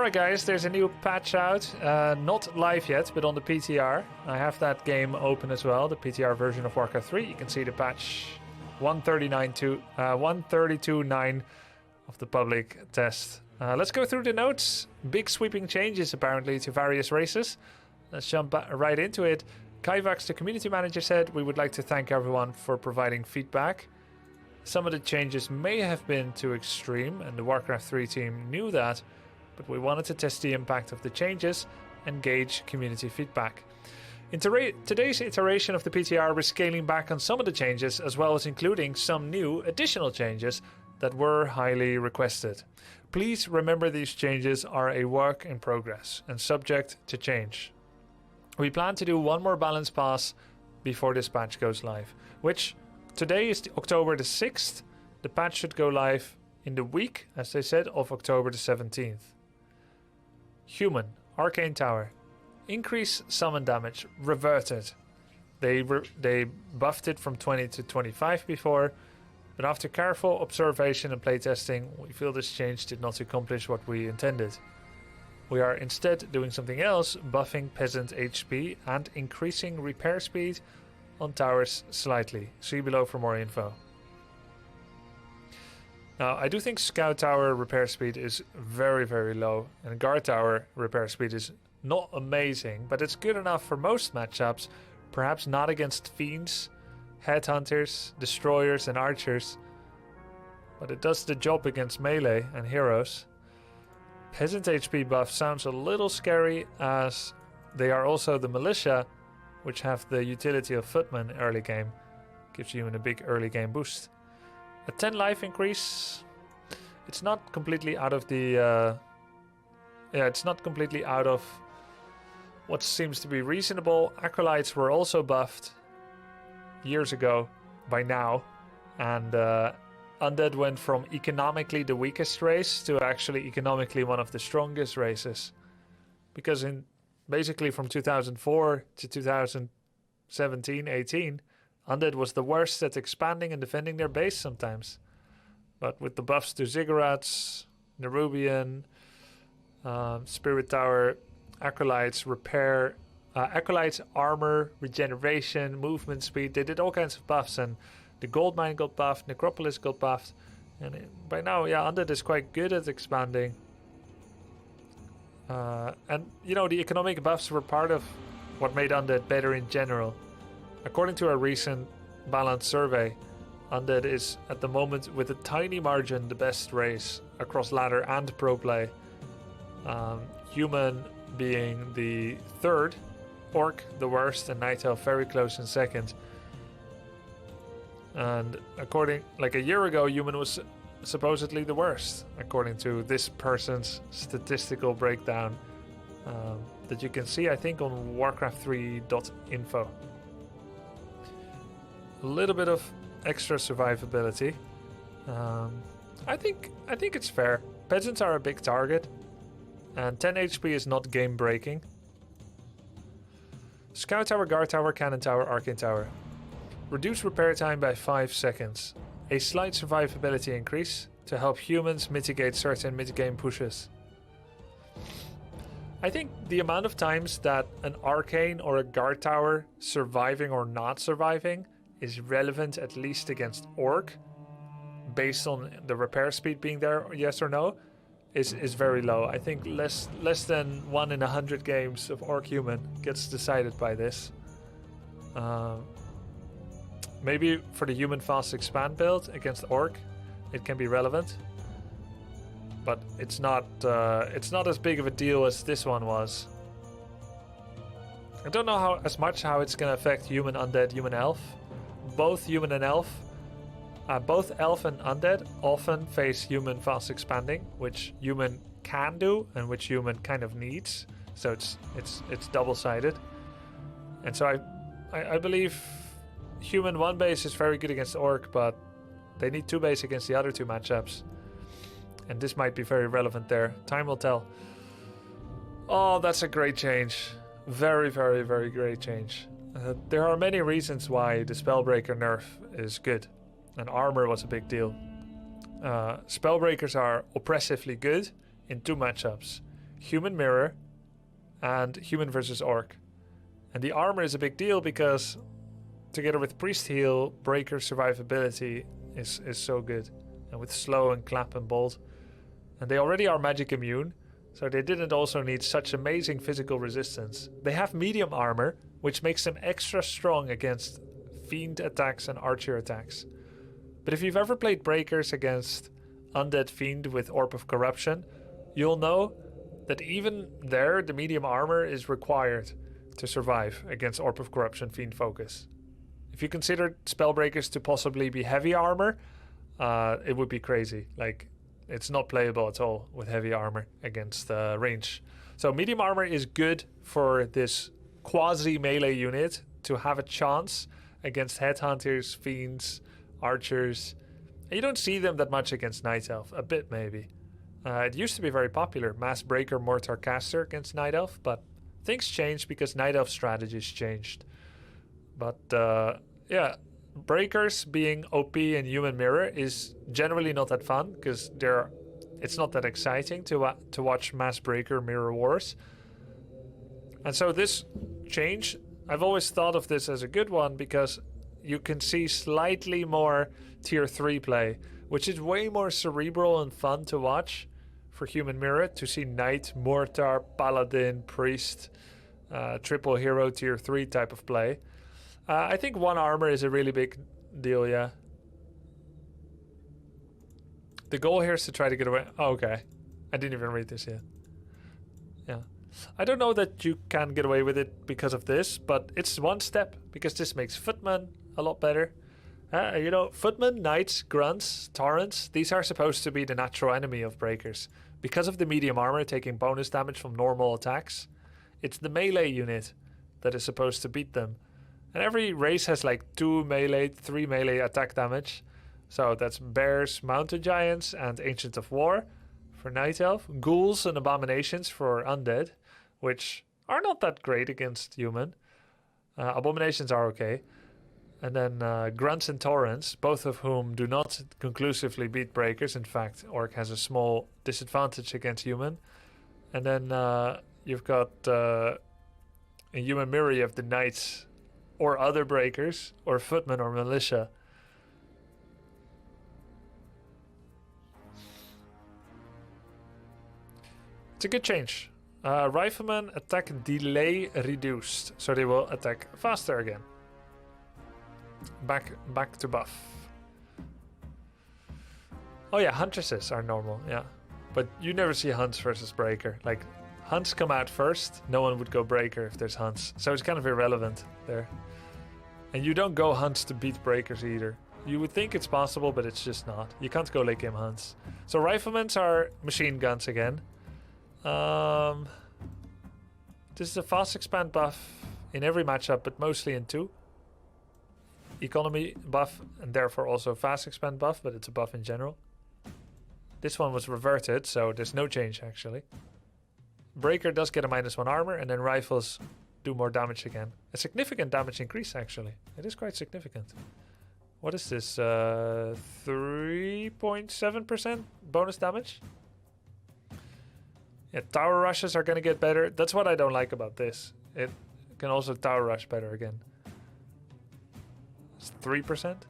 Alright guys, there's a new patch out, not live yet, but on the PTR. I have that game open as well, the PTR version of Warcraft 3. You can see the patch 132.9 of the public test. Let's go through the notes. Big sweeping changes apparently to various races. Let's jump right into it. Kaivax, the community manager, said, "We would like to thank everyone for providing feedback. Some of the changes may have been too extreme, and the Warcraft 3 team knew that, but we wanted to test the impact of the changes and gauge community feedback. In today's iteration of the PTR, we're scaling back on some of the changes, as well as including some new additional changes that were highly requested. Please remember these changes are a work in progress and subject to change. We plan to do one more balance pass before this patch goes live, which today is October the 6th. The patch should go live in the week, as they said, of October the 17th. Human, Arcane Tower. Increase summon damage, reverted. They buffed it from 20 to 25 before, but after careful observation and playtesting, we feel this change did not accomplish what we intended. We are instead doing something else, buffing peasant HP and increasing repair speed on towers slightly. See below for more info. Now, I do think Scout Tower repair speed is very, very low, and Guard Tower repair speed is not amazing, but it's good enough for most matchups, perhaps not against Fiends, Headhunters, Destroyers and Archers, but it does the job against melee and heroes. Peasant HP buff sounds a little scary, as they are also the Militia, which have the utility of Footman early game. Gives you a big early game boost. A 10 life increase. It's not completely out of the... it's not completely out of what seems to be reasonable. Acolytes were also buffed years ago by now. And Undead went from economically the weakest race to actually economically one of the strongest races. Because in basically from 2004 to 2017-18... Undead was the worst at expanding and defending their base sometimes. But with the buffs to Ziggurats, Nerubian, Spirit Tower, Acolytes, repair, Acolytes, armor, regeneration, movement speed, they did all kinds of buffs, and the Goldmine got buffed, Necropolis got buffed, and by now, yeah, Undead is quite good at expanding. And, you know, the economic buffs were part of what made Undead better in general. According to a recent balanced survey, Undead is at the moment with a tiny margin the best race across ladder and pro play. Human being the third, Orc the worst, and Night Elf very close in second. And according, like a year ago, Human was supposedly the worst, according to this person's statistical breakdown that you can see, I think, on warcraft3.info. A little bit of extra survivability. I think it's fair. Peasants are a big target, and 10 HP is not game breaking. Scout Tower, Guard Tower, Cannon Tower, Arcane Tower. Reduce repair time by 5 seconds. A slight survivability increase to help humans mitigate certain mid-game pushes. I think the amount of times that an Arcane or a Guard Tower surviving or not surviving is relevant, at least against Orc, based on the repair speed being there, yes or no, is very low. I think less than 1 in 100 games of Orc Human gets decided by this. Maybe for the Human fast expand build against Orc, it can be relevant, but it's not as big of a deal as this one was. I don't know how it's gonna affect Human, Undead, Human, Elf. Both Human and Elf, both Elf and Undead often face Human fast expanding, which Human can do and which Human kind of needs. So it's double-sided, and so I believe Human one base is very good against Orc, but they need 2 base against the other 2 matchups, and this might be very relevant there. Time will tell. Oh, that's a great change. Very, very, very great change. There are many reasons why the Spellbreaker nerf is good, and armor was a big deal. Spellbreakers are oppressively good in 2 matchups. human mirror, and human versus orc. And the armor is a big deal because together with priest heal, breaker survivability is so good. And with slow and clap and bolt. And they already are magic immune, so they didn't also need such amazing physical resistance. They have medium armor, which makes them extra strong against fiend attacks and archer attacks. But if you've ever played breakers against undead fiend with Orb of Corruption, you'll know that even there the medium armor is required to survive against Orb of Corruption fiend focus. If you consider spellbreakers to possibly be heavy armor, it would be crazy. Like, it's not playable at all with heavy armor against range. So medium armor is good for this quasi melee unit to have a chance against headhunters, fiends, archers. And you don't see them that much against Night Elf, a bit maybe. It used to be very popular, Mass Breaker, Mortar Caster against Night Elf, but things changed because Night Elf strategies changed. But yeah, breakers being OP in Human Mirror is generally not that fun because it's not that exciting to watch Mass Breaker Mirror Wars. And so this change, I've always thought of this as a good one because you can see slightly more tier 3 play, which is way more cerebral and fun to watch for Human Mirror, to see Knight, Mortar, Paladin, Priest, triple hero tier 3 type of play. I think one armor is a really big deal, yeah. The goal here is to try to get away. Oh, okay. I didn't even read this yet. Yeah. I don't know that you can get away with it because of this, but it's one step, because this makes Footman a lot better. You know, Footmen, Knights, Grunts, Torrents, these are supposed to be the natural enemy of Breakers. Because of the medium armor taking bonus damage from normal attacks, it's the melee unit that is supposed to beat them. And every race has like 2 melee, 3 melee attack damage. So that's Bears, Mountain Giants, and Ancient of War for Night Elf. Ghouls and Abominations for Undead, which are not that great against Human. Abominations are okay. And then Grunts and Torrents, both of whom do not conclusively beat Breakers. In fact, Orc has a small disadvantage against Human. And then you've got in Human Mirror, you have the Knights or other Breakers, or Footmen or Militia. It's a good change. Riflemen attack delay reduced, so they will attack faster again. Back to buff. Oh yeah, Huntresses are normal, yeah. But you never see Hunts versus Breaker. Like, Hunts come out first, no one would go Breaker if there's Hunts. So it's kind of irrelevant there. And you don't go Hunts to beat Breakers either. You would think it's possible, but it's just not. You can't go late game Hunts. So Riflemen are machine guns again. This is a fast expand buff in every matchup, but mostly in 2. Economy buff, and therefore also fast expand buff, but it's a buff in general. This one was reverted, so there's no change actually. Breaker does get a -1 armor, and then rifles do more damage again. A significant damage increase actually. It is quite significant. What is this? 3.7% bonus damage? Yeah, tower rushes are going to get better. That's what I don't like about this. It can also tower rush better again. It's 3%.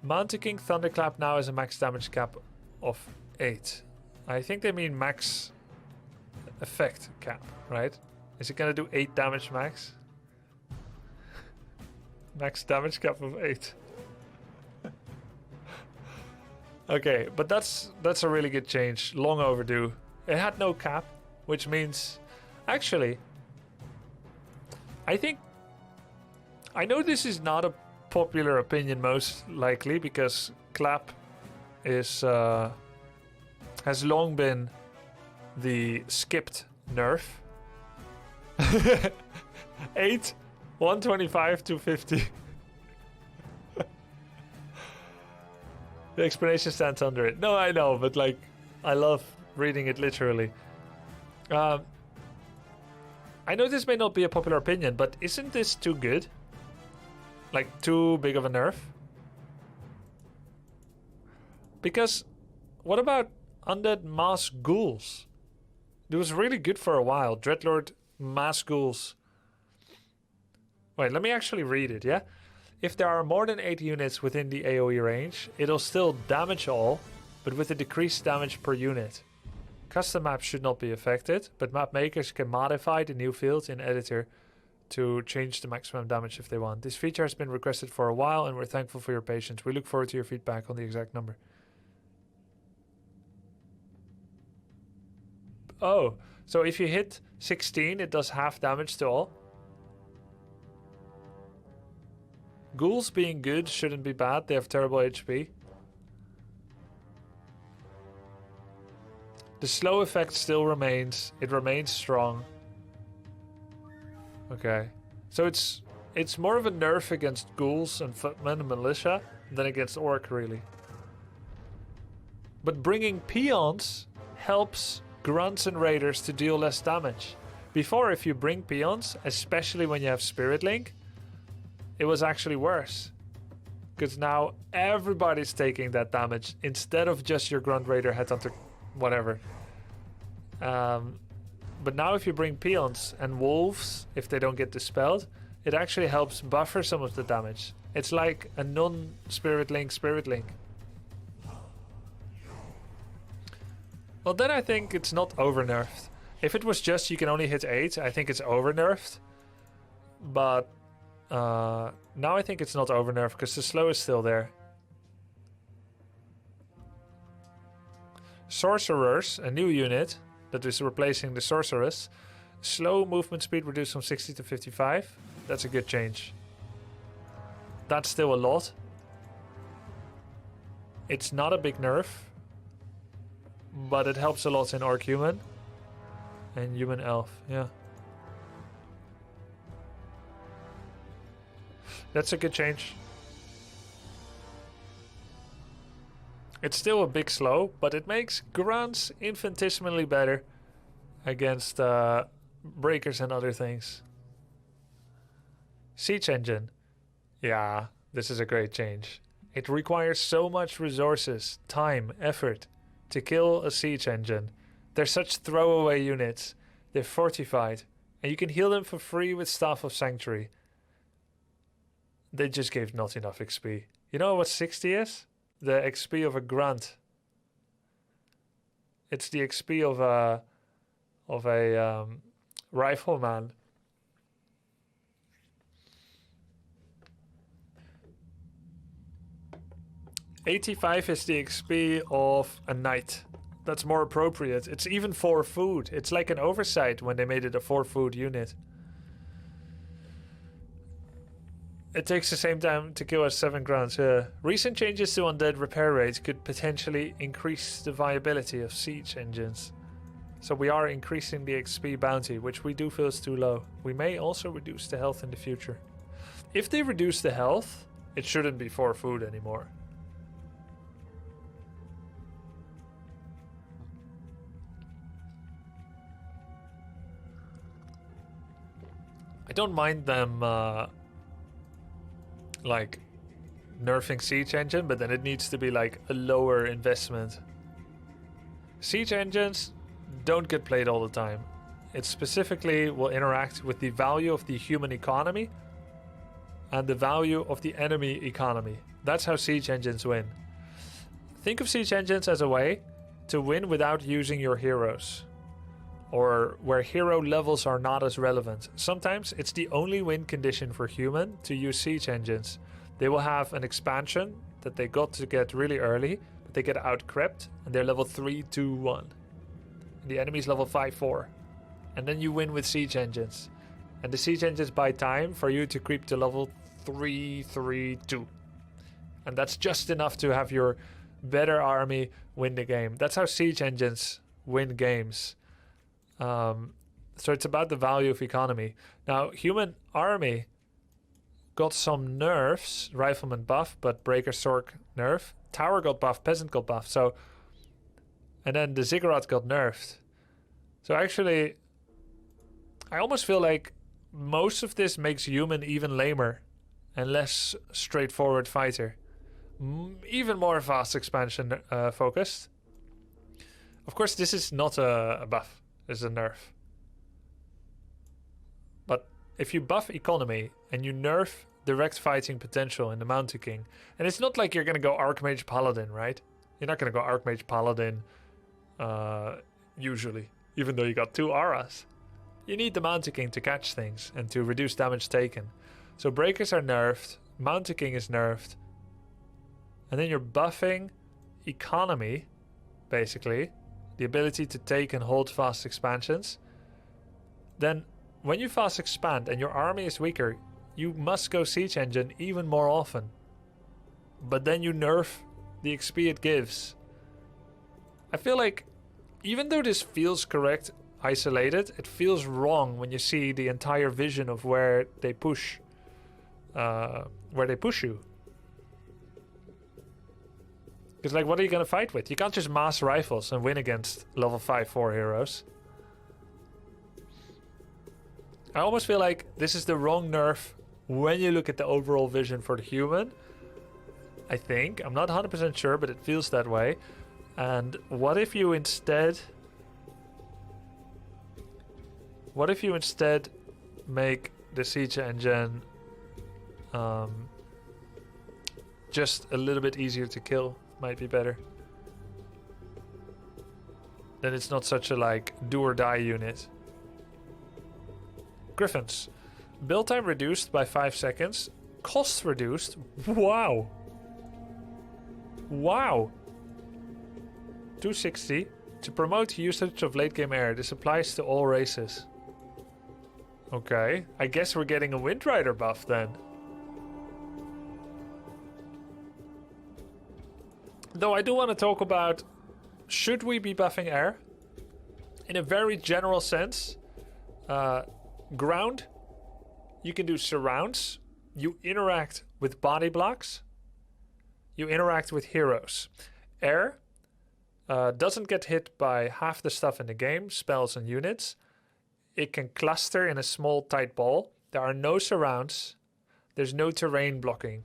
Mountain King Thunderclap now has a max damage cap of 8. I think they mean max effect cap, right? Is it going to do 8 damage max? Max damage cap of 8. Okay, but that's a really good change. Long overdue. It had no cap, which means... Actually, I know this is not a popular opinion most likely, because clap is has long been the skipped nerf. 8, 125, 250. The explanation stands under it. No, I know, but like, I love reading it literally. I know this may not be a popular opinion, but isn't this too good? Like, too big of a nerf? Because what about undead mass ghouls? It was really good for a while. Dreadlord, mass ghouls. Wait, let me actually read it, yeah? If there are more than 8 units within the AoE range, it'll still damage all, but with a decreased damage per unit. Custom maps should not be affected, but map makers can modify the new fields in editor to change the maximum damage if they want. This feature has been requested for a while and we're thankful for your patience. We look forward to your feedback on the exact number. Oh, so if you hit 16, it does half damage to all. Ghouls being good shouldn't be bad. They have terrible HP. The slow effect still remains. It remains strong. Okay. So it's more of a nerf against ghouls and footmen and militia than against orc, really. But bringing peons helps grunts and raiders to deal less damage. Before, if you bring peons, especially when you have Spirit Link, it was actually worse. Because now everybody's taking that damage instead of just your grunt raider, headhunter, whatever. But now if you bring peons and wolves, if they don't get dispelled, it actually helps buffer some of the damage. It's like a non-Spirit Link Spirit Link. Well, then I think it's not over-nerfed. If it was just you can only hit 8, I think it's over-nerfed. But now I think it's not over-nerfed because the slow is still there. Sorcerers, a new unit that is replacing the Sorceress. Slow movement speed reduced from 60 to 55. That's a good change. That's still a lot. It's not a big nerf, but it helps a lot in Orc Human and Human Elf, yeah. That's a good change. It's still a big slow, but it makes grunts infinitesimally better against breakers and other things. Siege Engine. Yeah, this is a great change. It requires so much resources, time, effort to kill a Siege Engine. They're such throwaway units. They're fortified, and you can heal them for free with Staff of Sanctuary. They just gave not enough XP. You know what 60 is? The XP of a grunt. It's the XP of a rifleman. $85 is the XP of a knight. That's more appropriate. It's even 4 food. It's like an oversight when they made it a 4 food unit. It takes the same time to kill as 7 grunts. Recent changes to undead repair rates could potentially increase the viability of siege engines. So we are increasing the XP bounty, which we do feel is too low. We may also reduce the health in the future. If they reduce the health, it shouldn't be 4 food anymore. I don't mind them like nerfing Siege Engine, but then it needs to be like a lower investment. Siege Engines don't get played all the time. It specifically will interact with the value of the human economy and the value of the enemy economy. That's how Siege Engines win. Think of Siege Engines as a way to win without using your heroes, or where hero levels are not as relevant. Sometimes it's the only win condition for human to use Siege Engines. They will have an expansion that they got to get really early, but they get out-crept, and they're level 3-2-1. And the enemy's level 5-4. And then you win with Siege Engines. And the Siege Engines buy time for you to creep to level 3-3-2. And that's just enough to have your better army win the game. That's how Siege Engines win games. So it's about the value of economy. Now, human army got some nerfs. Rifleman buff, but Breaker Sork nerf. Tower got buff, Peasant got buff. So, and then the Ziggurat got nerfed. So actually, I almost feel like most of this makes human even lamer and less straightforward fighter. Even more fast expansion focused. Of course, this is not a buff. is a nerf. But if you buff economy and you nerf direct fighting potential in the Mountain King, and it's not like you're going to go Archmage Paladin, right? You're not going to go Archmage Paladin usually, even though you got 2 auras. You need the Mountain King to catch things and to reduce damage taken. So breakers are nerfed, Mountain King is nerfed, and then you're buffing economy, basically, the ability to take and hold fast expansions. Then when you fast expand and your army is weaker, you must go Siege Engine even more often. But then you nerf the XP it gives. I feel like, even though this feels correct isolated, it feels wrong when you see the entire vision of where they push you. Because like, what are you going to fight with? You can't just mass rifles and win against level 5-4 heroes. I almost feel like this is the wrong nerf when you look at the overall vision for the human. I think. I'm not 100% sure, but it feels that way. And what if you instead... What if you instead make the Siege Engine just a little bit easier to kill? Might be better. Then it's not such a like do or die unit. Griffins. Build time reduced by 5 seconds. Cost reduced. Wow. Wow. 260. To promote usage of late game air. This applies to all races. Okay. I guess we're getting a Wind Rider buff then. Though I do want to talk about, should we be buffing air? In a very general sense. Ground. You can do surrounds. You interact with body blocks. You interact with heroes. Air doesn't get hit by half the stuff in the game, spells and units. It can cluster in a small tight ball. There are no surrounds. There's no terrain blocking.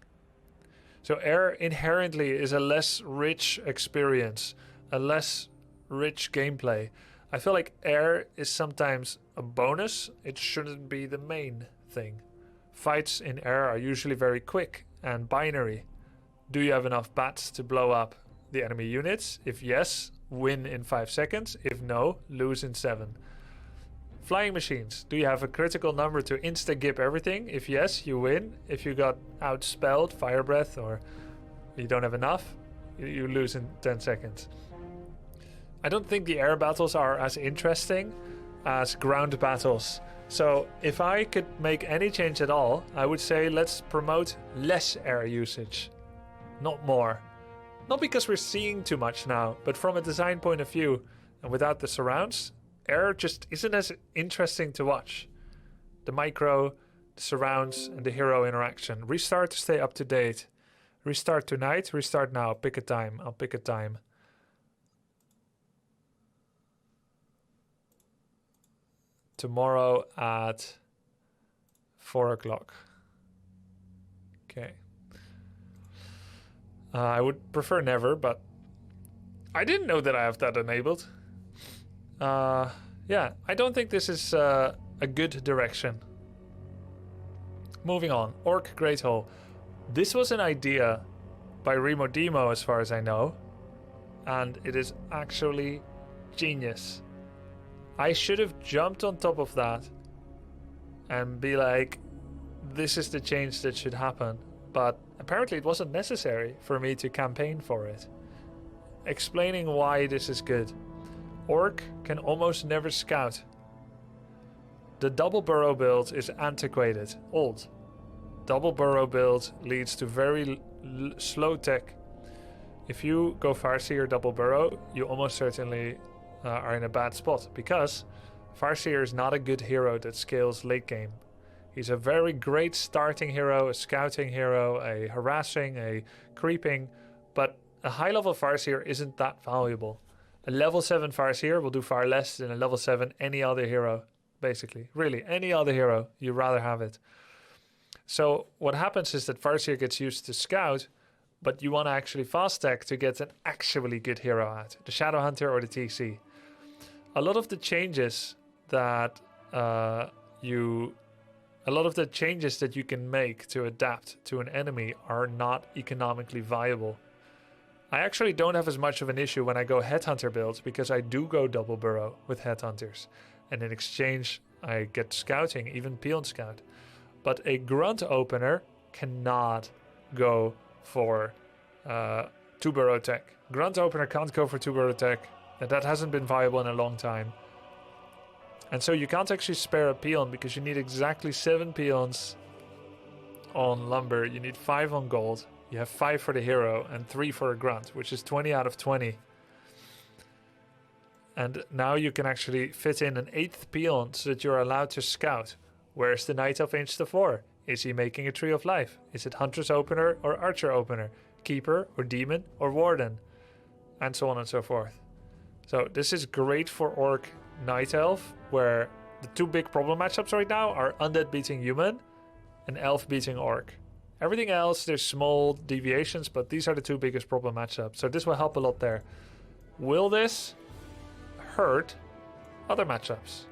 So air inherently is a less rich experience, a less rich gameplay. I feel like air is sometimes a bonus. It shouldn't be the main thing. Fights in air are usually very quick and binary. Do you have enough bats to blow up the enemy units? If yes, win in 5 seconds. If no, lose in 7. Flying machines. Do you have a critical number to insta-gip everything? If yes, you win. If you got outspelled, fire breath, or you don't have enough, you lose in 10 seconds. I don't think the air battles are as interesting as ground battles. So if I could make any change at all, I would say let's promote less air usage, not more. Not because we're seeing too much now, but from a design point of view, and without the surrounds, air just isn't as interesting to watch. The micro, the surrounds, and the hero interaction. Restart to stay up to date. Restart tonight, restart now. Pick a time. I'll pick a time. Tomorrow at 4 o'clock. Okay. I would prefer never, but I didn't know that I have that enabled. Yeah, I don't think this is a good direction. Moving on. Orc Great Hall. This was an idea by Remo Demo, as far as I know. And it is actually genius. I should have jumped on top of that and be like, this is the change that should happen. But apparently it wasn't necessary for me to campaign for it. Explaining why this is good. Orc can almost never scout. The double burrow build is antiquated, old. Double burrow build leads to very slow tech. If you go Farseer double burrow, you almost certainly are in a bad spot, because Farseer is not a good hero that scales late game. He's a very great starting hero, a scouting hero, a harassing, a creeping, but a high level Farseer isn't that valuable. A level 7 Farseer will do far less than a level 7 any other hero, basically. Really, any other hero, you'd rather have it. So what happens is that Farseer gets used to scout, but you want to actually fast tech to get an actually good hero out. The Shadow Hunter or the TC. a lot of the changes that you can make to adapt to an enemy are not economically viable. I actually don't have as much of an issue when I go headhunter builds, because I do go double burrow with headhunters, and in exchange I get scouting, even peon scout. But a grunt opener cannot go for 2 burrow tech. Grunt opener can't go for 2 burrow tech, and that hasn't been viable in a long time. And so you can't actually spare a peon, because you need exactly 7 peons on lumber. You need 5 on gold. You have 5 for the hero and 3 for a grunt, which is 20 out of 20. And now you can actually fit in an 8th peon so that you're allowed to scout. Where's the Night Elf Inch to 4? Is he making a Tree of Life? Is it Hunter's Opener or Archer Opener? Keeper or Demon or Warden? And so on and so forth. So this is great for Orc Night Elf, where the 2 big problem matchups right now are Undead beating Human and Elf beating Orc. Everything else, there's small deviations, but these are the 2 biggest problem matchups. So this will help a lot there. Will this hurt other matchups?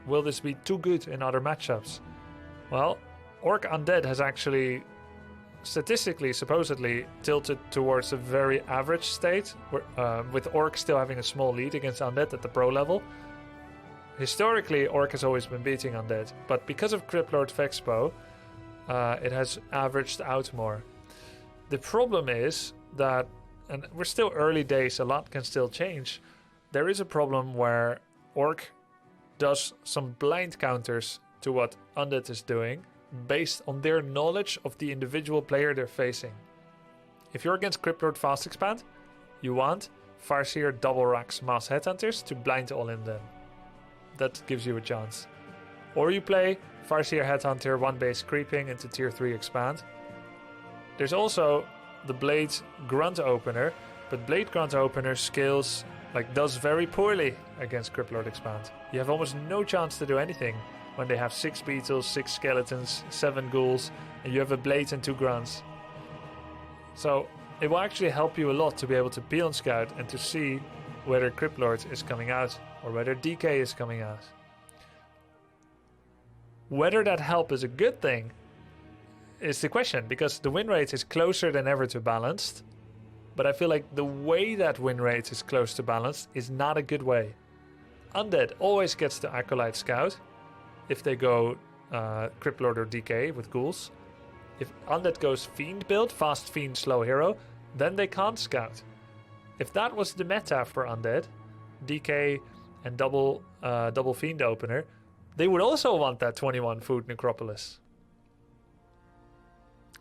Will this be too good in other matchups? Well, Orc Undead has actually statistically, supposedly, tilted towards a very average state, with Orc still having a small lead against Undead at the pro level. Historically, Orc has always been beating Undead, but because of Cryptlord Vexpo, it has averaged out more. The problem is that, and we're still early days, a lot can still change. There is a problem where Orc does some blind counters to what Undead is doing based on their knowledge of the individual player they're facing. If you're against Cryptlord Fast Expand, you want Farseer Double Racks Mass Headhunters to blind all in them. That gives you a chance. Or you play Farseer Headhunter 1 base creeping into tier 3 expand. There's also the Blade Grunt Opener, but Blade Grunt Opener scales, does very poorly against Cryptlord Expand. You have almost no chance to do anything when they have 6 beetles, 6 skeletons, 7 ghouls, and you have a blade and 2 grunts. So it will actually help you a lot to be able to peon scout and to see whether Cryptlord is coming out or whether DK is coming out. Whether that help is a good thing is the question, because the win rate is closer than ever to balanced. But I feel like the way that win rate is close to balanced is not a good way. Undead always gets the Acolyte Scout if they go Cryptlord or DK with ghouls. If Undead goes Fiend build, fast Fiend, slow hero, then they can't scout. If that was the meta for Undead, DK and double Fiend opener, they would also want that 21 food Necropolis,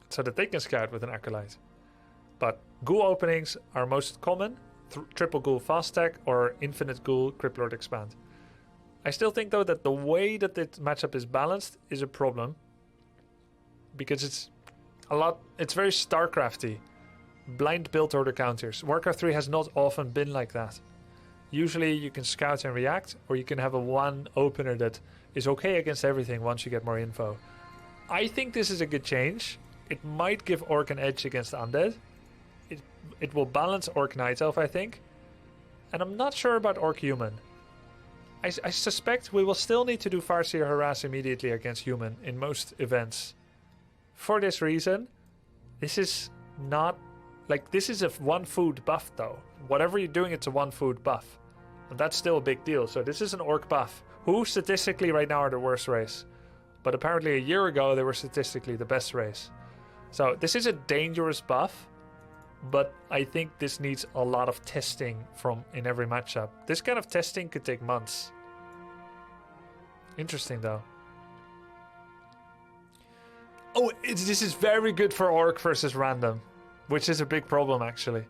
so that they can scout with an Acolyte. But ghoul openings are most common, triple ghoul fast tech or infinite ghoul Cryptlord expand. I still think though that the way that this matchup is balanced is a problem, because it's very StarCrafty. Blind build order counters. Warcraft 3 has not often been like that. Usually you can scout and react, or you can have a 1 opener that is okay against everything once you get more info. I think this is a good change. It might give Orc an edge against Undead. It will balance Orc Night Elf, I think. And I'm not sure about Orc Human. I suspect we will still need to do Farseer Harass immediately against Human in most events. For this reason, this is not... this is a 1 food buff though. Whatever you're doing, it's a 1 food buff. And that's still a big deal. So this is an Orc buff, who statistically right now are the worst race. But apparently a year ago, they were statistically the best race. So this is a dangerous buff, but I think this needs a lot of testing in every matchup. This kind of testing could take months. Interesting though. Oh, this is very good for Orc versus Random, which is a big problem actually.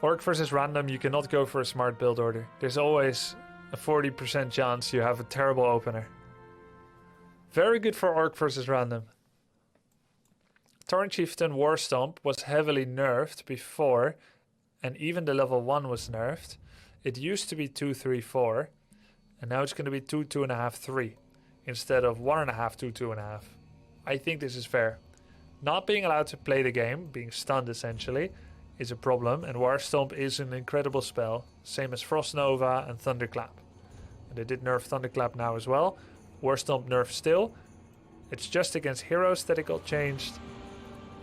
Orc versus Random, you cannot go for a smart build order. There's always a 40% chance you have a terrible opener. Very good for Orc versus Random. Torrent Chieftain Warstomp was heavily nerfed before, and even the level 1 was nerfed. It used to be 2, 3, 4, and now it's going to be 2, 2.5, 3, instead of 1.5, 2, 2.5. I think this is fair. Not being allowed to play the game, being stunned essentially, is a problem, and War Stomp is an incredible spell, same as Frost Nova and Thunderclap. And they did nerf Thunderclap now as well. War Stomp nerf still. It's just against heroes that it got changed.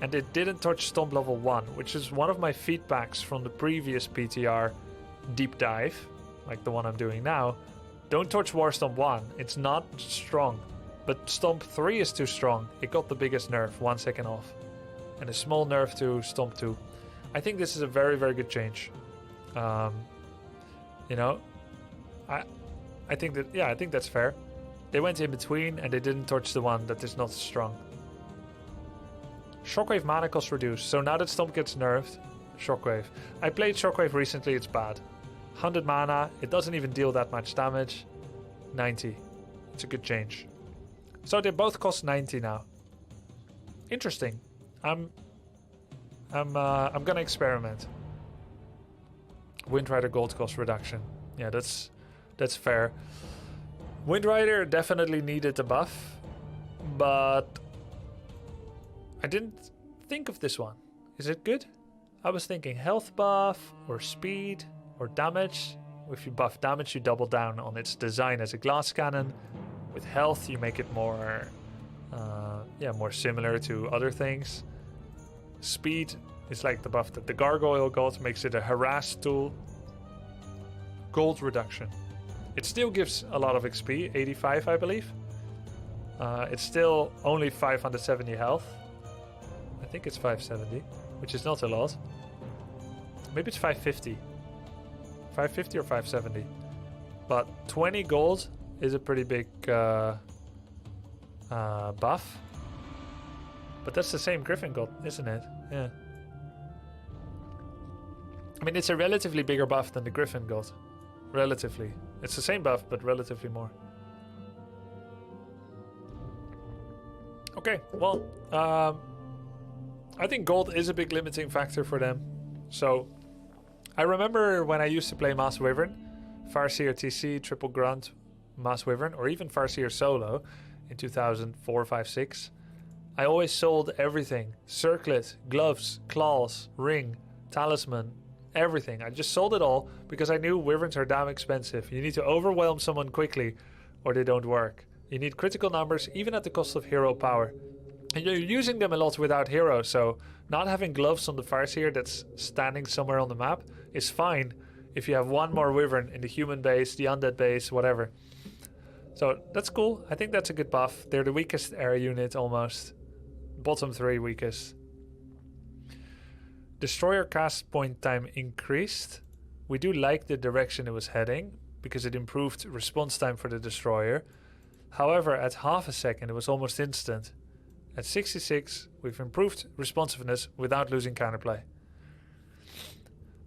And it didn't touch Stomp level 1, which is one of my feedbacks from the previous PTR deep dive, like the one I'm doing now. Don't touch War Stomp 1, it's not strong. But Stomp 3 is too strong. It got the biggest nerf, 1 second off. And a small nerf to Stomp 2. I think this is a very, very good change. You know, I think that, yeah, I think that's fair. They went in between and they didn't touch the one that is not strong. Shockwave mana cost reduced. So now that Stomp gets nerfed, Shockwave. I played Shockwave recently, it's bad. 100 mana, it doesn't even deal that much damage. 90. It's a good change. So they both cost 90 now. Interesting. I'm gonna experiment. Windrider gold cost reduction. Yeah, that's fair. Windrider definitely needed a buff, but I didn't think of this one. Is it good? I was thinking health buff or speed or damage. If you buff damage, you double down on its design as a glass cannon. With health, you make it more, more similar to other things. Speed is like the buff that the Gargoyle got, makes it a harass tool. Gold reduction. It still gives a lot of XP, 85 I believe. It's still only 570 health. I think it's 570, which is not a lot. Maybe it's 550. 550 or 570. But 20 gold is a pretty big buff. But that's the same Griffin got, isn't it? Yeah. I mean, it's a relatively bigger buff than the Griffin got. Relatively. It's the same buff, but relatively more. Okay, well, I think gold is a big limiting factor for them. So, I remember when I used to play Mass Wyvern, Farseer TC, Triple Grunt, Mass Wyvern, or even Farseer Solo in 2004, 5, 6. I always sold everything. Circlet, gloves, claws, ring, talisman, everything. I just sold it all because I knew Wyverns are damn expensive. You need to overwhelm someone quickly or they don't work. You need critical numbers even at the cost of hero power. And you're using them a lot without heroes, so not having gloves on the Farseer that's standing somewhere on the map is fine if you have one more Wyvern in the human base, the undead base, whatever. So that's cool. I think that's a good buff. They're the weakest air unit almost. Bottom 3 weakest. Destroyer cast point time increased. We do like the direction it was heading because it improved response time for the Destroyer. However, at half a second it was almost instant. At 66, we've improved responsiveness without losing counterplay.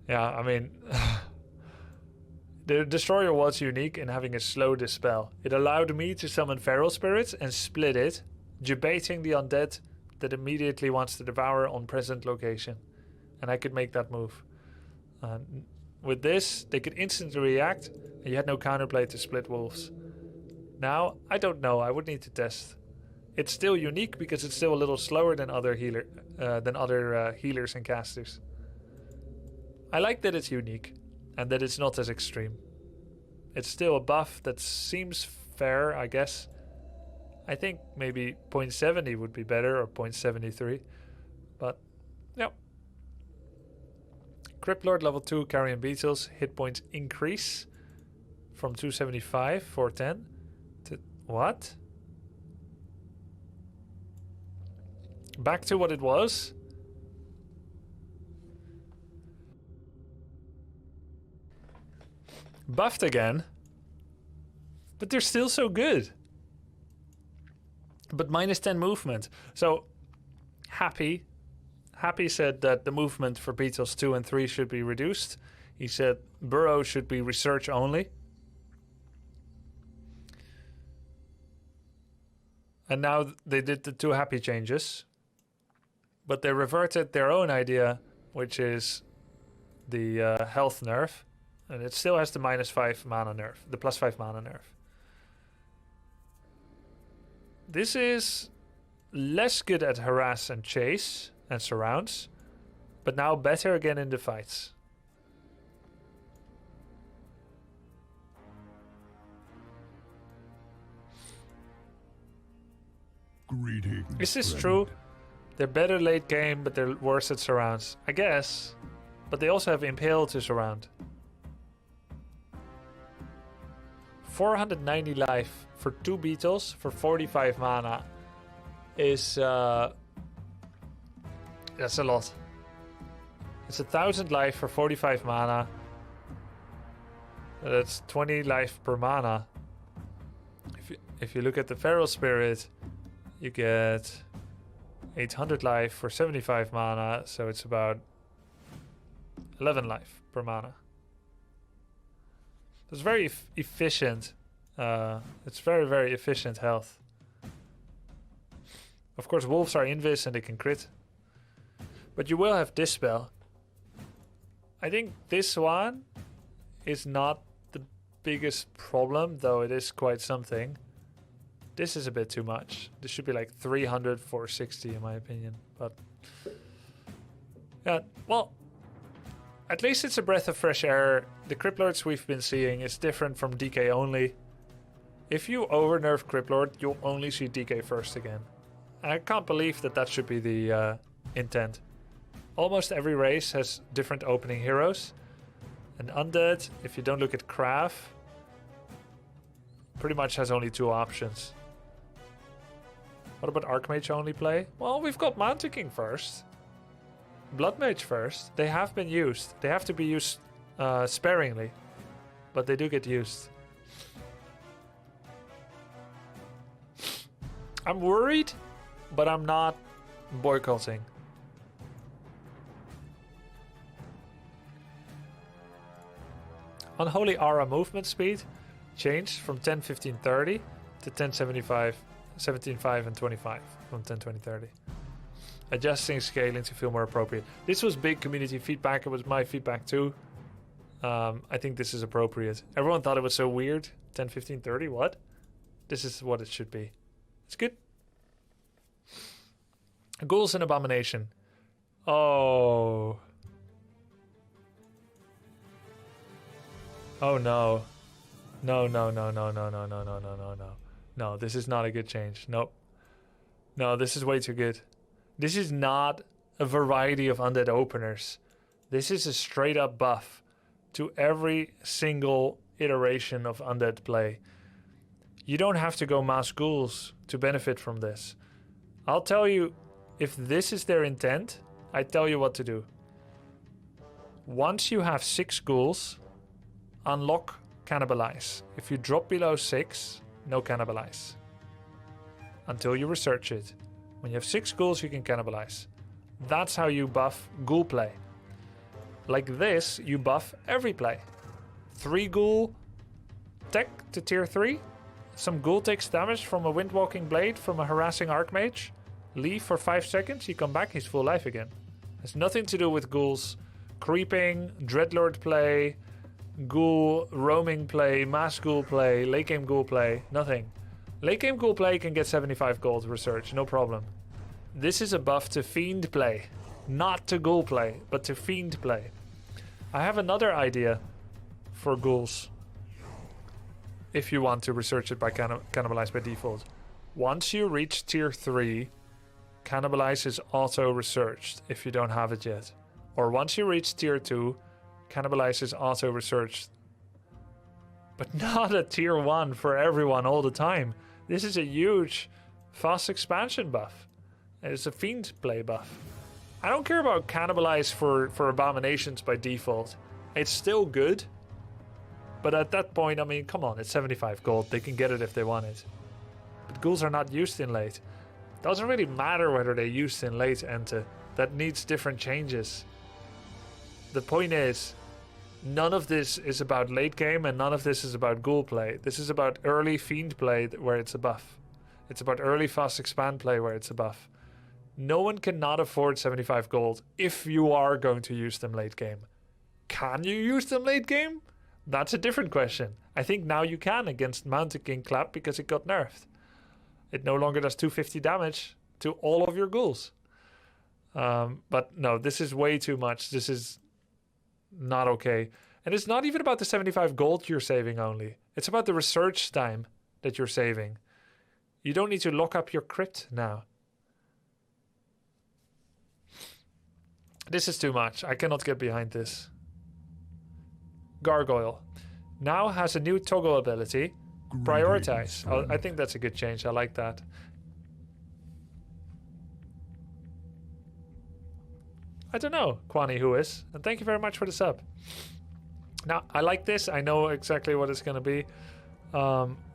Yeah, I mean, the Destroyer was unique in having a slow dispel. It allowed me to summon Feral Spirits and split it, debating the undead that immediately wants to devour on present location. And I could make that move. With this, they could instantly react, and you had no counterplay to split wolves. Now, I don't know. I would need to test. It's still unique because it's still a little slower than other healers and casters. I like that it's unique and that it's not as extreme. It's still a buff that seems fair, I guess. I think maybe 0.70 would be better, or 0.73. But, yeah. Crypt Lord level 2 Carrion Beetles hit points increase from 275, 410 to what? Back to what it was. Buffed again. But they're still so good. But minus 10 movement. So, Happy said that the movement for Beetles 2 and 3 should be reduced. He said Burrow should be research only. And now they did the 2 Happy changes. But they reverted their own idea, which is the health nerf. And it still has the -5 mana nerf, the +5 mana nerf. This is less good at harass and chase and surrounds. but now better again in the fights. Greetings. Is this friend. true? They're better late game, but they're worse at surrounds. I guess. But they also have Impale to surround. 490 life for 2 beetles for 45 mana is that's a lot. It's 1,000 life for 45 mana. That's 20 life per mana. If you look at the Feral Spirit, you get 800 life for 75 mana, so it's about 11 life per mana. It's very efficient. It's very, very efficient health. Of course, wolves are invis and they can crit. But you will have Dispel. I think this one is not the biggest problem, though it is quite something. This is a bit too much. This should be like 300, 460 in my opinion. But yeah, well, at least it's a breath of fresh air. The Cryptlords we've been seeing is different from DK only. If you overnerf Cryptlord, you'll only see DK first again. I can't believe that that should be the intent. Almost every race has different opening heroes. And Undead, if you don't look at Craft, pretty much has only 2 options. What about Archmage only play? Well, we've got Mountain King first. Blood Mage first. They have been used. They have to be used sparingly. But they do get used. I'm worried, but I'm not boycotting. Unholy Aura movement speed changed from 10, 15, 30 to 10, 75, 17, 5, and 25 from 10, 20, 30. Adjusting scaling to feel more appropriate. This was big community feedback. It was my feedback too. I think this is appropriate. Everyone thought it was so weird. 10, 15, 30, what? This is what it should be. It's good. Ghouls and Abomination. Oh. Oh no. No, no, no, no, no, no, no, no, no, no, no. No, this is not a good change. Nope. No, this is way too good. This is not a variety of undead openers. This is a straight up buff to every single iteration of undead play. You don't have to go mass ghouls to benefit from this. I'll tell you, if this is their intent, I tell you what to do. Once you have 6 ghouls, unlock Cannibalize. If you drop below 6, no Cannibalize. Until you research it. When you have 6 ghouls, you can Cannibalize. That's how you buff ghoul play. Like this, you buff every play. 3 ghoul tech to tier 3. Some ghoul takes damage from a Windwalking Blade from a harassing Archmage. Leave for 5 seconds, you come back, he's full life again. Has nothing to do with ghouls creeping, Dreadlord play, ghoul roaming play, mass ghoul play, late game ghoul play, nothing. Late game ghoul play can get 75 gold research, no problem. This is a buff to fiend play, not to ghoul play, but to fiend play. I have another idea for ghouls. If you want to research it by Cannibalize by default. Once you reach tier 3, Cannibalize is auto-researched if you don't have it yet. Or once you reach tier 2, Cannibalize is auto-researched. But not at tier 1 for everyone all the time. This is a huge fast expansion buff. It's a fiend play buff. I don't care about Cannibalize for Abominations by default. It's still good. But at that point, I mean, come on, it's 75 gold. They can get it if they want it. But ghouls are not used in late. Doesn't really matter whether they're used in late Ente. That needs different changes. The point is, none of this is about late game and none of this is about ghoul play. This is about early fiend play where it's a buff. It's about early fast expand play where it's a buff. No one cannot afford 75 gold if you are going to use them late game. Can you use them late game? That's a different question. I think now you can against Mountain King Clap because it got nerfed. It no longer does 250 damage to all of your ghouls. But no, this is way too much. This is not okay. And it's not even about the 75 gold you're saving only. It's about the research time that you're saving. You don't need to lock up your crypt now. This is too much. I cannot get behind this. Gargoyle. Now has a new toggle ability. Prioritize. Oh, I think that's a good change. I like that. I don't know, Kwani, who is. And thank you very much for the sub. Now, I like this. I know exactly what it's going to be.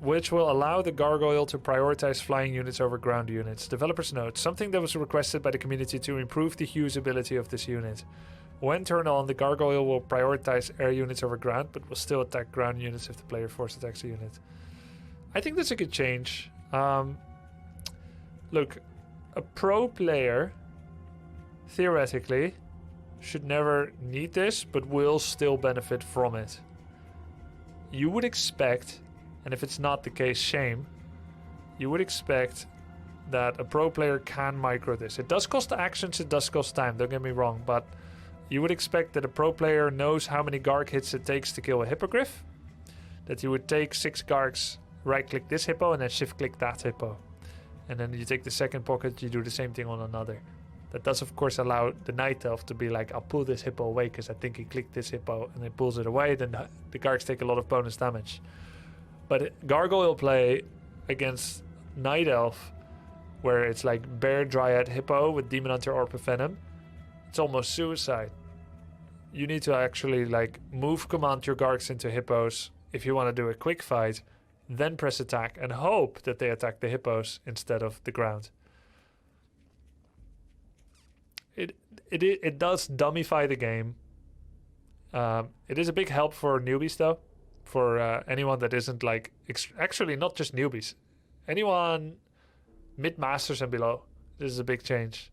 Which will allow the Gargoyle to prioritize flying units over ground units. Developers note, something that was requested by the community to improve the usability of this unit. When turned on, the Gargoyle will prioritize air units over ground, but will still attack ground units if the player force attacks a unit. I think that's a good change. Look, a pro player, theoretically, should never need this, but will still benefit from it. You would expect, and if it's not the case, shame, you would expect that a pro player can micro this. It does cost actions, it does cost time, don't get me wrong, but you would expect that a pro player knows how many Garg hits it takes to kill a Hippogriff, that you would take 6 Gargs, right-click this hippo, and then shift-click that hippo. And then you take the second pocket, you do the same thing on another. That does, of course, allow the Night Elf to be like, I'll pull this hippo away because I think he clicked this hippo, and it pulls it away, then the Gargs take a lot of bonus damage. But Gargoyle play against Night Elf, where it's like Bear, Dryad, Hippo with Demon Hunter, Orb of Venom, it's almost suicide. You need to actually like move command your Gargs into hippos if you want to do a quick fight, then press attack and hope that they attack the hippos instead of the ground. It does dummify the game. It is a big help for newbies though, for anyone that isn't like actually not just newbies, anyone mid-masters and below. This is a big change.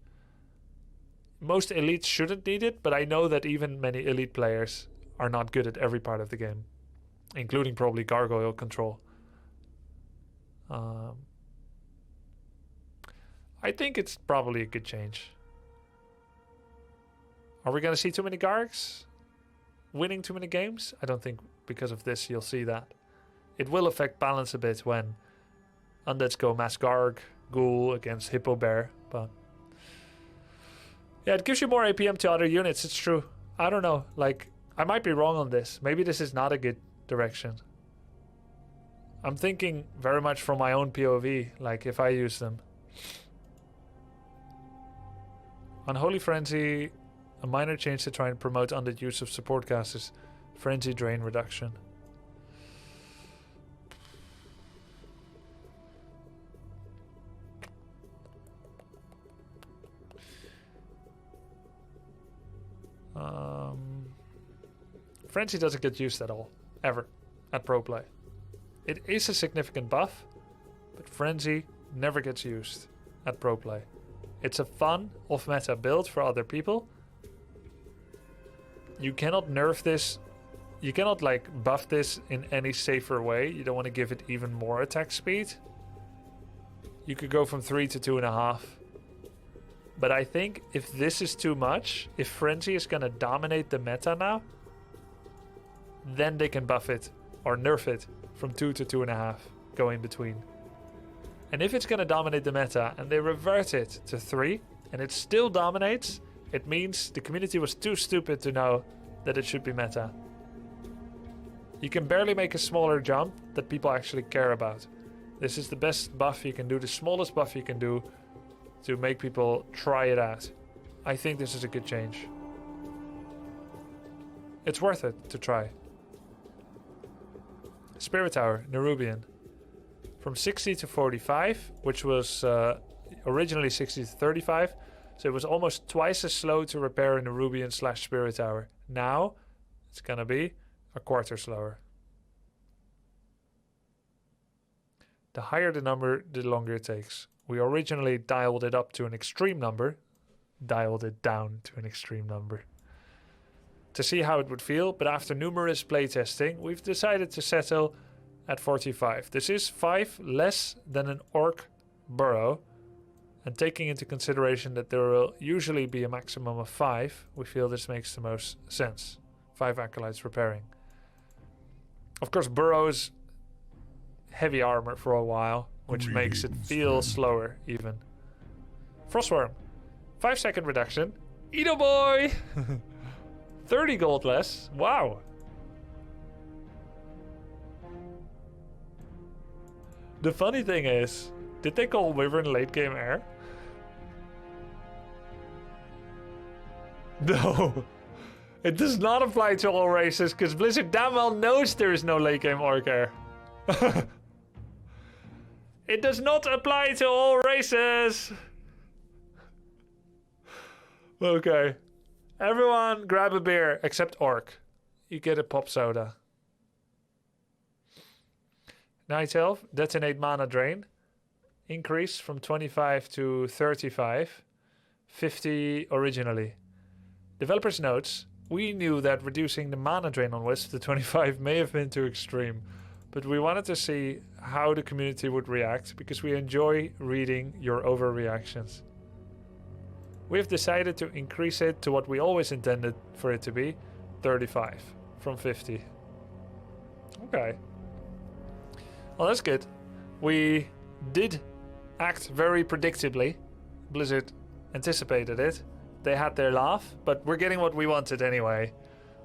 Most elites shouldn't need it, but I know that even many elite players are not good at every part of the game, including probably Gargoyle control. I think it's probably a good change. Are we going to see too many Gargs winning too many games? I don't think because of this you'll see that. It will affect balance a bit when Undeads go Mass Garg, Ghoul against Hippo Bear, but yeah, it gives you more APM to other units, it's true. I don't know, like, I might be wrong on this. Maybe this is not a good direction. I'm thinking very much from my own POV, like if I use them. Unholy Frenzy, a minor change to try and promote undead use of support casters. Frenzy drain reduction. Frenzy doesn't get used at all, ever, at pro play. It is a significant buff, but Frenzy never gets used at pro play. It's a fun, off-meta build for other people. You cannot nerf this. You cannot like buff this in any safer way. You don't want to give it even more attack speed. You could go from 3 to 2.5. But I think if this is too much, if Frenzy is going to dominate the meta now, then they can buff it or nerf it from 2 to 2.5, go in between. And if it's going to dominate the meta and they revert it to 3 and it still dominates, it means the community was too stupid to know that it should be meta. You can barely make a smaller jump that people actually care about. This is the best buff you can do, the smallest buff you can do to make people try it out. I think this is a good change. It's worth it to try. Spirit Tower, Nerubian. From 60 to 45, which was originally 60 to 35. So it was almost twice as slow to repair a Nerubian / Spirit Tower. Now, it's gonna be a quarter slower. The higher the number, the longer it takes. We originally dialed it up to an extreme number, dialed it down to an extreme number to see how it would feel, but after numerous playtesting, we've decided to settle at 45. This is 5 less than an Orc burrow, And taking into consideration that there will usually be a maximum of 5, we feel this makes the most sense. 5 acolytes repairing. Of course, burrows heavy armor for a while, which makes it feel slower even. Frostworm, 5-second reduction. Edo boy! 30 gold less. Wow. The funny thing is, did they call Wyvern late game air? No. It does not apply to all races, because Blizzard damn well knows there is no late game orc air. It does not apply to all races. Okay. Everyone grab a beer except Orc. You get a pop soda. Night Elf, detonate mana drain. Increase from 25 to 35. 50 originally. Developers notes, we knew that reducing the mana drain on Wisp to 25 may have been too extreme, but we wanted to see how the community would react because we enjoy reading your overreactions. We have decided to increase it to what we always intended for it to be, 35 from 50. Okay. Well, that's good. We did act very predictably. Blizzard anticipated it. They had their laugh, but we're getting what we wanted anyway.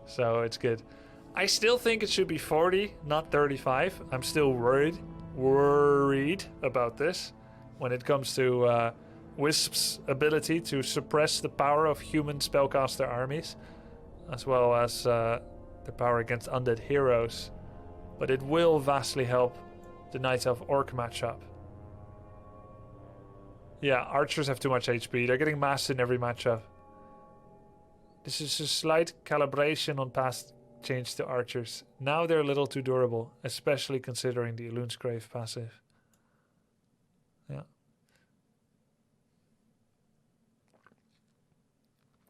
So it's good. I still think it should be 40, not 35. I'm still worried about this when it comes to Wisp's ability to suppress the power of human spellcaster armies, as well as the power against undead heroes. But it will vastly help the Night Elf Orc matchup. Yeah, archers have too much HP. They're getting massed in every matchup. This is a slight calibration on past change to archers. Now they're a little too durable, especially considering the Elune's Grave passive. Yeah.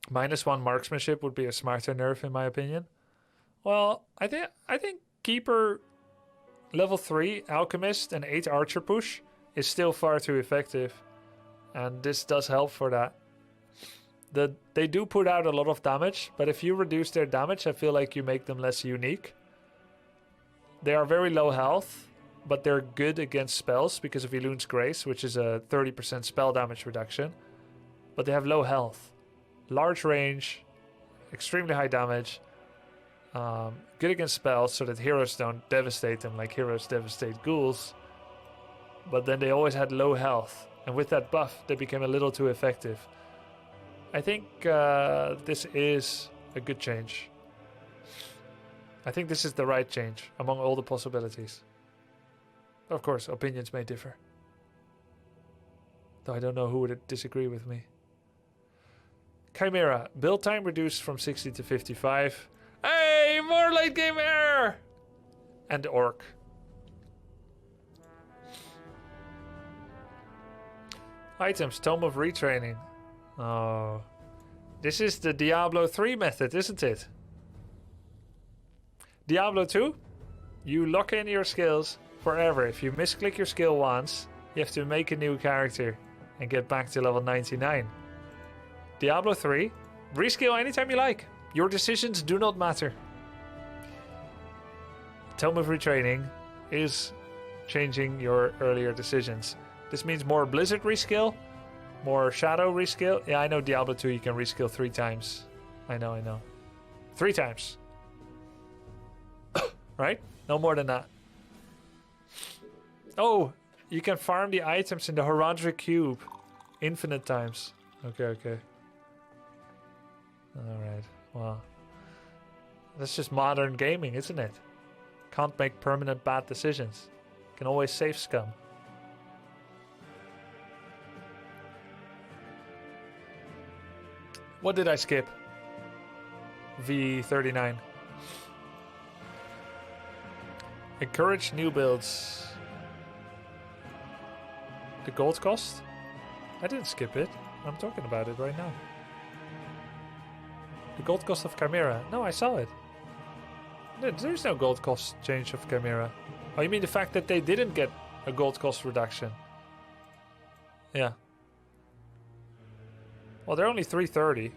-1 marksmanship would be a smarter nerf in my opinion. Well, I think Keeper level 3 Alchemist and 8 Archer push is still far too effective. And this does help for that. They do put out a lot of damage, but if you reduce their damage, I feel like you make them less unique. They are very low health, but they're good against spells because of Elune's Grace, which is a 30% spell damage reduction. But they have low health. Large range, extremely high damage. Good against spells so that heroes don't devastate them like heroes devastate ghouls. But then they always had low health. And with that buff, they became a little too effective. I think this is a good change. I think this is the right change among all the possibilities. Of course, opinions may differ. Though I don't know who would disagree with me. Chimera, build time reduced from 60 to 55. Hey, more late game air! And Orc. Items, Tome of Retraining. Oh. This is the Diablo 3 method, isn't it? Diablo 2? You lock in your skills forever. If you misclick your skill once, you have to make a new character and get back to level 99. Diablo 3, reskill anytime you like. Your decisions do not matter. Tome of Retraining is changing your earlier decisions. This means more Blizzard reskill, more Shadow reskill. Yeah, I know Diablo 2 you can reskill 3 times. I know. 3 times. Right? No more than that. Oh, you can farm the items in the Horadric Cube infinite times. Okay. Alright, well. That's just modern gaming, isn't it? Can't make permanent bad decisions. Can always save scum. What did I skip? V39. Encourage new builds. The gold cost? I didn't skip it. I'm talking about it right now. The gold cost of Chimera. No, I saw it. There's no gold cost change of Chimera. Oh, you mean the fact that they didn't get a gold cost reduction? Yeah. Well, they're only 330.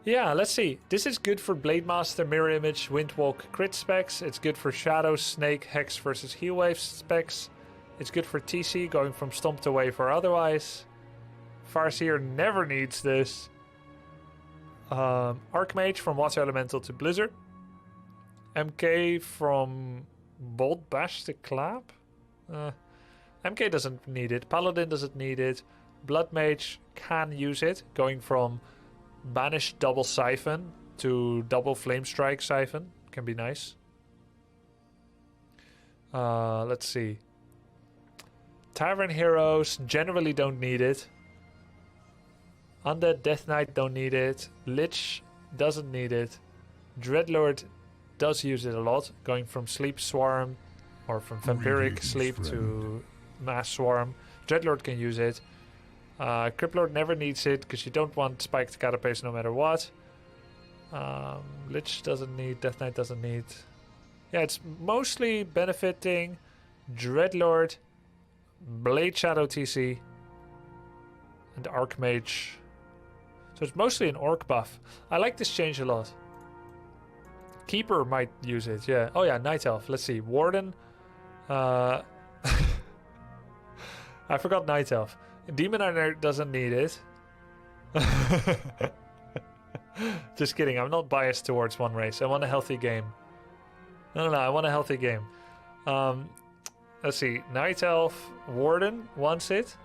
Yeah, let's see. This is good for Blade Master, Mirror Image, Windwalk crit specs. It's good for Shadow, Snake, Hex versus Heal Wave specs. It's good for TC, going from Stomp to Wave or otherwise. Farseer never needs this. Archmage from Water Elemental to Blizzard. MK from Bolt Bash to Clap. MK doesn't need it. Paladin doesn't need it. Blood Mage can use it, going from Banish double Siphon to double Flame Strike Siphon. Can be nice. Let's see. Tavern Heroes generally don't need it. Undead Death Knight don't need it. Lich doesn't need it. Dreadlord does use it a lot, going from Sleep Swarm or from Vampiric Sleep to Mass Swarm. Dreadlord can use it. Criplord never needs it because you don't want Spiked Carapace no matter what. Lich doesn't need, Death Knight doesn't need. Yeah, it's mostly benefiting Dreadlord, Blade Shadow TC, and Archmage. So it's mostly an Orc buff. I like this change a lot. Keeper might use it, yeah. Oh yeah, Night Elf. Let's see. Warden. I forgot Night Elf. Demon Hunter doesn't need it. Just kidding. I'm not biased towards one race. I want a healthy game. No. I want a healthy game. Let's see. Night Elf, Warden wants it.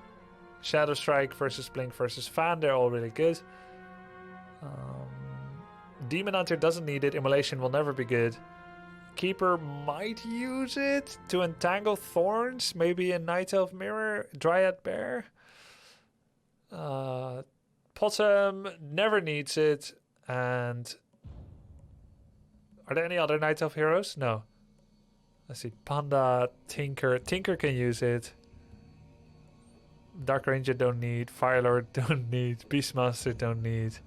Shadow Strike versus Blink versus Fan. They're all really good. Demon Hunter doesn't need it. Immolation will never be good. Keeper might use it to entangle Thorns. Maybe a Night Elf Mirror. Dryad Bear. Possum never needs it. And are there any other Night Elf heroes? No. Let's see. Panda, Tinker. Tinker can use it. Dark Ranger don't need. Firelord don't need. Beastmaster don't need.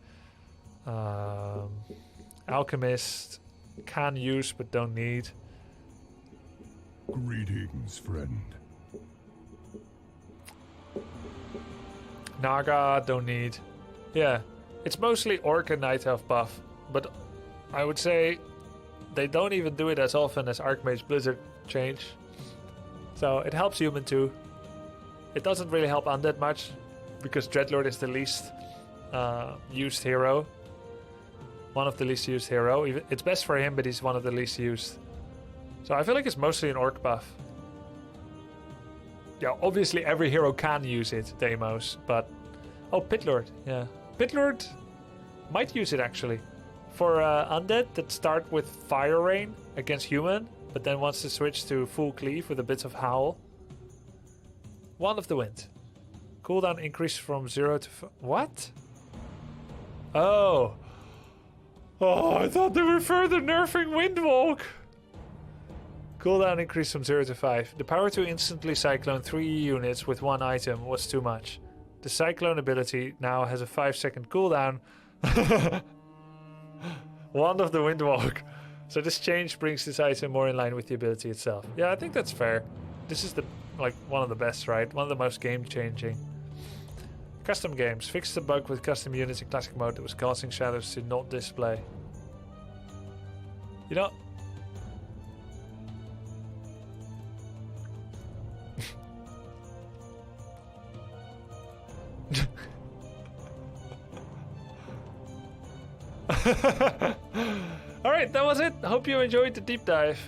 Alchemist can use but don't need. Greetings, friend. Naga don't need. Yeah, it's mostly Orc and Night Elf buff, but I would say they don't even do it as often as Archmage Blizzard change. So it helps human too. It doesn't really help Undead much because Dreadlord is the least used hero. One of the least used hero. It's best for him, but he's one of the least used. So I feel like it's mostly an Orc buff. Yeah, obviously every hero can use it, Deimos, but... Oh, Pitlord, yeah. Pitlord might use it, actually. For Undead that start with Fire Rain against human, but then wants to switch to full cleave with a bit of Howl. Wand of the Wind. Cooldown increase from 0 to... What? Oh. Oh, I thought they were further nerfing Windwalk. Cooldown increase from 0 to 5. The power to instantly cyclone 3 units with one item was too much. The cyclone ability now has a 5-second cooldown. Wand of the Windwalk. So this change brings this item more in line with the ability itself. Yeah, I think that's fair. This is the one of the best, right? One of the most game-changing. Custom games. Fix the bug with custom units in classic mode that was causing shadows to not display. You know... Alright, that was it. I hope you enjoyed the deep dive.